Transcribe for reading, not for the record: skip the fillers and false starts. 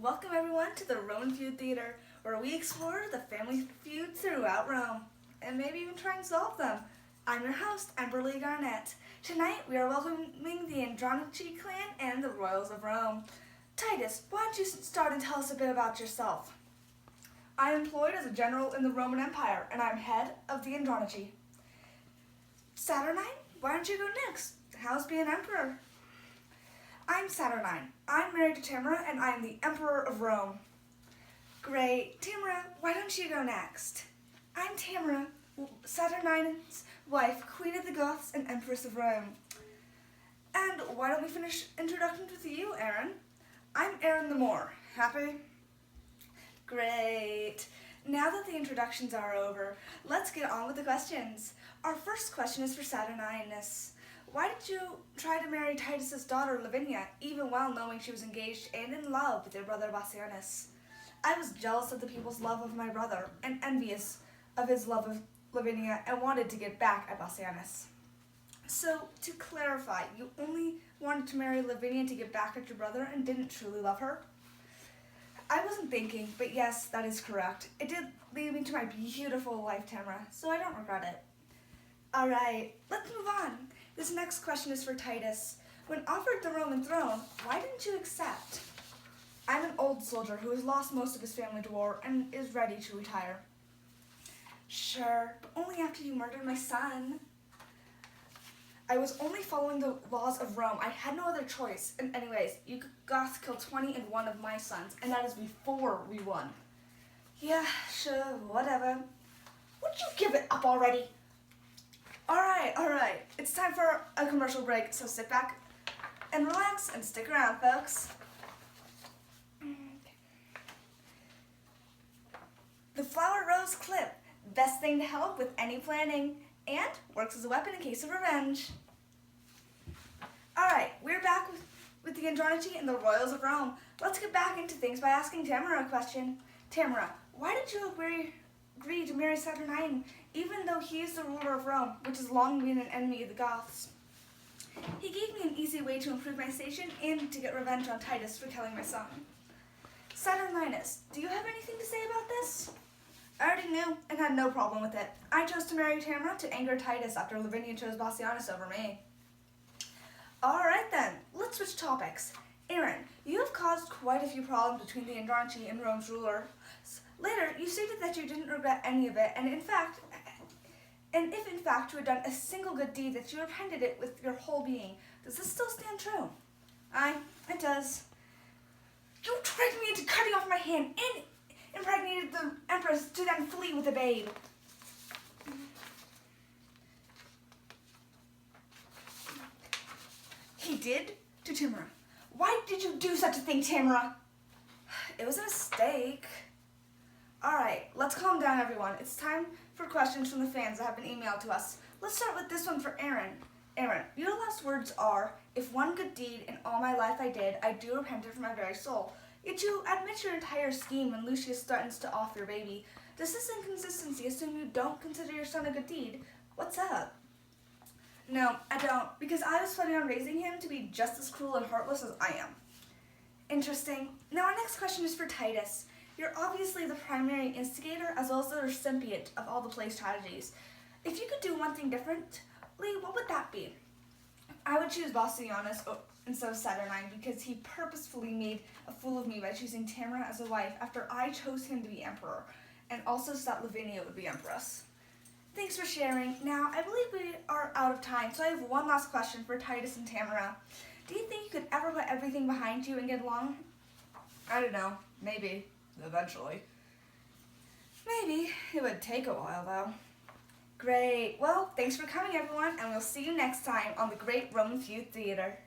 Welcome everyone to the Roman Feud Theater, where we explore the family feuds throughout Rome, and maybe even try and solve them. I'm your host, Emberly Garnett. Tonight we are welcoming the Andronici clan and the royals of Rome. Titus, why don't you start and tell us a bit about yourself? I am employed as a general in the Roman Empire, and I'm head of the Andronici. Saturnine, why don't you go next? How's being emperor? I'm Saturnine. I'm married to Tamara, and I'm the Emperor of Rome. Great. Tamara, why don't you go next? I'm Tamara, Saturnine's wife, Queen of the Goths and Empress of Rome. And why don't we finish introductions with you, Aaron? I'm Aaron the Moor. Happy? Great. Now that the introductions are over, let's get on with the questions. Our first question is for Saturninus. Why did you try to marry Titus's daughter Lavinia, even while knowing she was engaged and in love with your brother Bassianus? I was jealous of the people's love of my brother and envious of his love of Lavinia and wanted to get back at Bassianus. So, to clarify, you only wanted to marry Lavinia to get back at your brother and didn't truly love her? I wasn't thinking, but yes, that is correct. It did lead me to my beautiful wife, Tamara, so I don't regret it. Alright, let's move on. This next question is for Titus. When offered the Roman throne, why didn't you accept? I'm an old soldier who has lost most of his family to war and is ready to retire. Sure, but only after you murdered my son. I was only following the laws of Rome. I had no other choice. And anyways, you Goths killed 21 of my sons, and that is before we won. Yeah, sure, whatever. Would you give it up already? Alright. It's time for a commercial break, so sit back and relax and stick around, folks. The Flower Rose Clip. Best thing to help with any planning, and works as a weapon in case of revenge. Alright, we're back with the Andronici and the royals of Rome. Let's get back into things by asking Tamara a question. Tamara, why did you agree to marry Saturnine, even though he is the ruler of Rome, which has long been an enemy of the Goths? He gave me an easy way to improve my station and to get revenge on Titus for killing my son. Saturninus, do you have anything to say about this? I already knew and had no problem with it. I chose to marry Tamara to anger Titus after Lavinia chose Bassianus over me. Alright then, let's switch topics. Aaron, you have caused quite a few problems between the Andronici and Rome's ruler. Later, you stated that you didn't regret any of it, and if in fact you had done a single good deed, that you repented it with your whole being. Does this still stand true? Aye, it does. You tricked me into cutting off my hand and impregnated the Empress to then flee with the babe. He did? To Tamara. Why did you do such a thing, Tamara? It was a mistake. Alright, let's calm down, everyone. It's time for questions from the fans that have been emailed to us. Let's start with this one for Aaron. Aaron, your last words are, if one good deed in all my life I did, I do repent it from my very soul. Yet you admit your entire scheme when Lucius threatens to off your baby. Does this inconsistency assume you don't consider your son a good deed? What's up? No, I don't, because I was planning on raising him to be just as cruel and heartless as I am. Interesting. Now our next question is for Titus. You're obviously the primary instigator as well as the recipient of all the play strategies. If you could do one thing differently, what would that be? I would choose Bassianus instead of Saturnine because he purposefully made a fool of me by choosing Tamara as a wife after I chose him to be emperor, and also so that Lavinia would be empress. Thanks for sharing. Now, I believe we are out of time, so I have one last question for Titus and Tamara. Do you think you could ever put everything behind you and get along? I don't know. Maybe. Eventually. Maybe. It would take a while, though. Great. Well, thanks for coming, everyone, and we'll see you next time on the Great Roman Feud Theater.